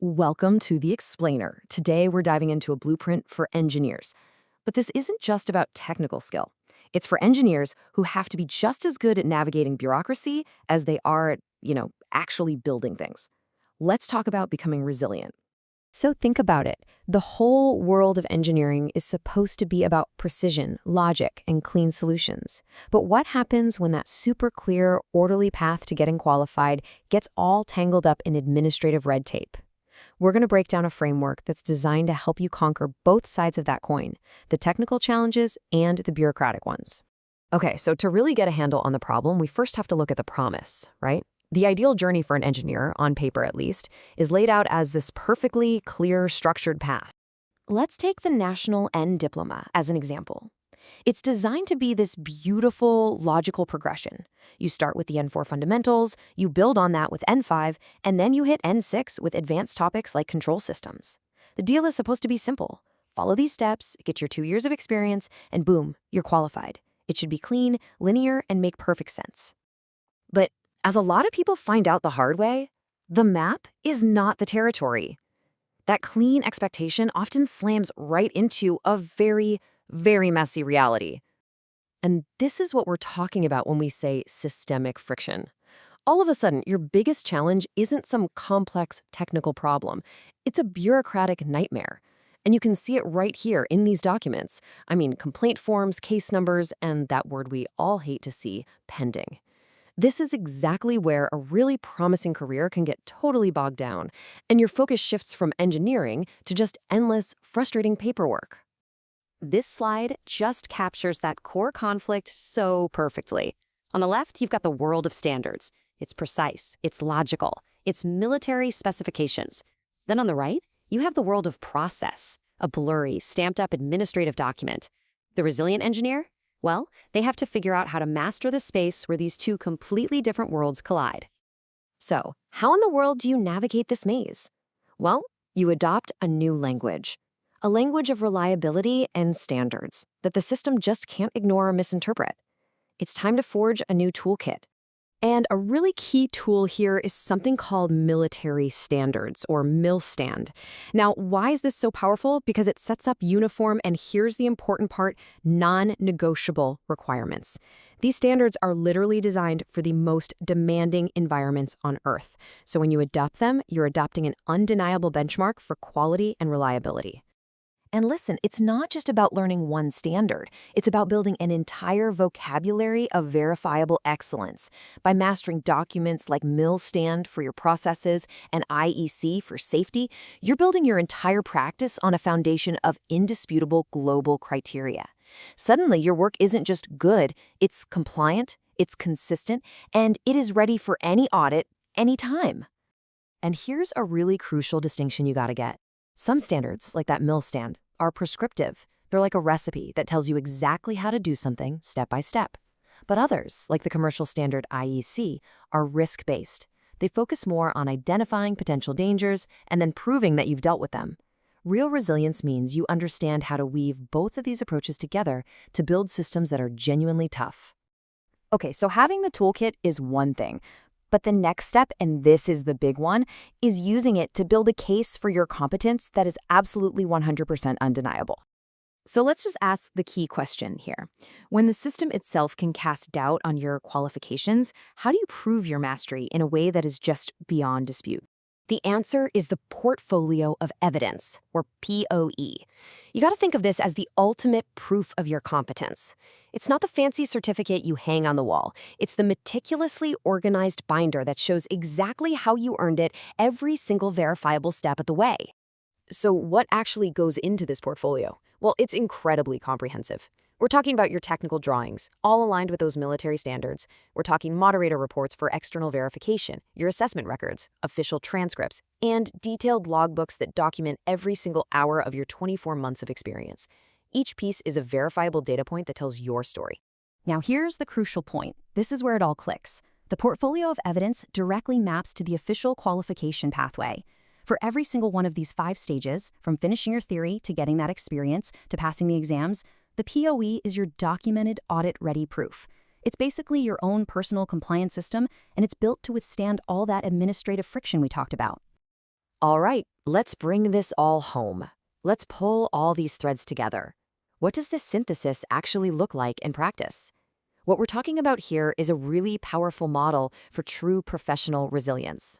Welcome to The Explainer. Today we're diving into a blueprint for engineers. But this isn't just about technical skill. It's for engineers who have to be just as good at navigating bureaucracy as they are at, actually building things. Let's talk about becoming resilient. So think about it. The whole world of engineering is supposed to be about precision, logic, and clean solutions. But what happens when that super clear, orderly path to getting qualified gets all tangled up in administrative red tape? We're going to break down a framework that's designed to help you conquer both sides of that coin, the technical challenges and the bureaucratic ones. Okay, so to really get a handle on the problem, we first have to look at the promise, right? The ideal journey for an engineer, on paper at least, is laid out as this perfectly clear, structured path. Let's take the National N Diploma as an example. It's designed to be this beautiful, logical progression. You start with the N4 fundamentals, you build on that with N5, and then you hit N6 with advanced topics like control systems. The deal is supposed to be simple. Follow these steps, get your 2 years of experience, and boom, you're qualified. It should be clean, linear, and make perfect sense. But as a lot of people find out the hard way, the map is not the territory. That clean expectation often slams right into a very messy reality. And this is what we're talking about when we say systemic friction. All of a sudden, your biggest challenge isn't some complex technical problem. It's a bureaucratic nightmare. And you can see it right here in these documents. I mean, complaint forms, case numbers, and that word we all hate to see, pending. This is exactly where a really promising career can get totally bogged down, and your focus shifts from engineering to just endless, frustrating paperwork. This slide just captures that core conflict so perfectly. On the left, you've got the world of standards. It's precise, it's logical, it's military specifications. Then on the right, you have the world of process, a blurry, stamped-up administrative document. The resilient engineer? Well, they have to figure out how to master the space where these two completely different worlds collide. So, how in the world do you navigate this maze? Well, you adopt a new language. A language of reliability and standards that the system just can't ignore or misinterpret. It's time to forge a new toolkit. And a really key tool here is something called military standards, or MILSTAND. Now, why is this so powerful? Because it sets up uniform, and here's the important part, non-negotiable requirements. These standards are literally designed for the most demanding environments on Earth. So when you adopt them, you're adopting an undeniable benchmark for quality and reliability. And listen, it's not just about learning one standard. It's about building an entire vocabulary of verifiable excellence. By mastering documents like MILSTAND for your processes and IEC for safety, you're building your entire practice on a foundation of indisputable global criteria. Suddenly, your work isn't just good, it's compliant, it's consistent, and it is ready for any audit, anytime. And here's a really crucial distinction you gotta get. Some standards, like that MILSTAND, are prescriptive. They're like a recipe that tells you exactly how to do something step by step. But others, like the commercial standard IEC, are risk-based. They focus more on identifying potential dangers and then proving that you've dealt with them. Real resilience means you understand how to weave both of these approaches together to build systems that are genuinely tough. Okay, so having the toolkit is one thing. But the next step, and this is the big one, is using it to build a case for your competence that is absolutely 100% undeniable. So let's just ask the key question here. When the system itself can cast doubt on your qualifications, how do you prove your mastery in a way that is just beyond dispute? The answer is the portfolio of evidence, or POE. You got to think of this as the ultimate proof of your competence. It's not the fancy certificate you hang on the wall. It's the meticulously organized binder that shows exactly how you earned it every single verifiable step of the way. So what actually goes into this portfolio? Well, it's incredibly comprehensive. We're talking about your technical drawings, all aligned with those military standards. We're talking moderator reports for external verification, your assessment records, official transcripts, and detailed logbooks that document every single hour of your 24 months of experience. Each piece is a verifiable data point that tells your story. Now here's the crucial point. This is where it all clicks. The portfolio of evidence directly maps to the official qualification pathway. For every single one of these 5 stages, from finishing your theory to getting that experience to passing the exams, the POE is your documented audit-ready proof. It's basically your own personal compliance system, and it's built to withstand all that administrative friction we talked about. All right, let's bring this all home. Let's pull all these threads together. What does this synthesis actually look like in practice? What we're talking about here is a really powerful model for true professional resilience.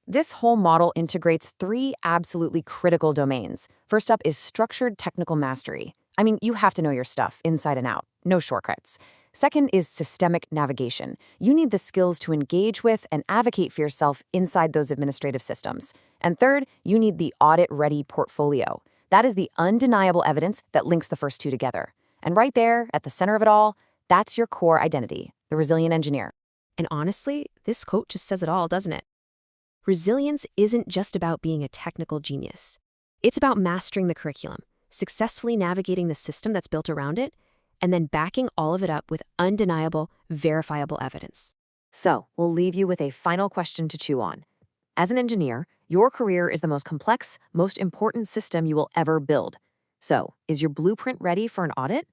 This whole model integrates three absolutely critical domains. First up is structured technical mastery. I mean, you have to know your stuff inside and out, no shortcuts. Second is systemic navigation. You need the skills to engage with and advocate for yourself inside those administrative systems. And third, you need the audit-ready portfolio. That is the undeniable evidence that links the first two together. And right there, at the center of it all, that's your core identity, the resilient engineer. And honestly, this quote just says it all, doesn't it? Resilience isn't just about being a technical genius. It's about mastering the curriculum, successfully navigating the system that's built around it, and then backing all of it up with undeniable, verifiable evidence. So, we'll leave you with a final question to chew on. As an engineer, your career is the most complex, most important system you will ever build. So, is your blueprint ready for an audit?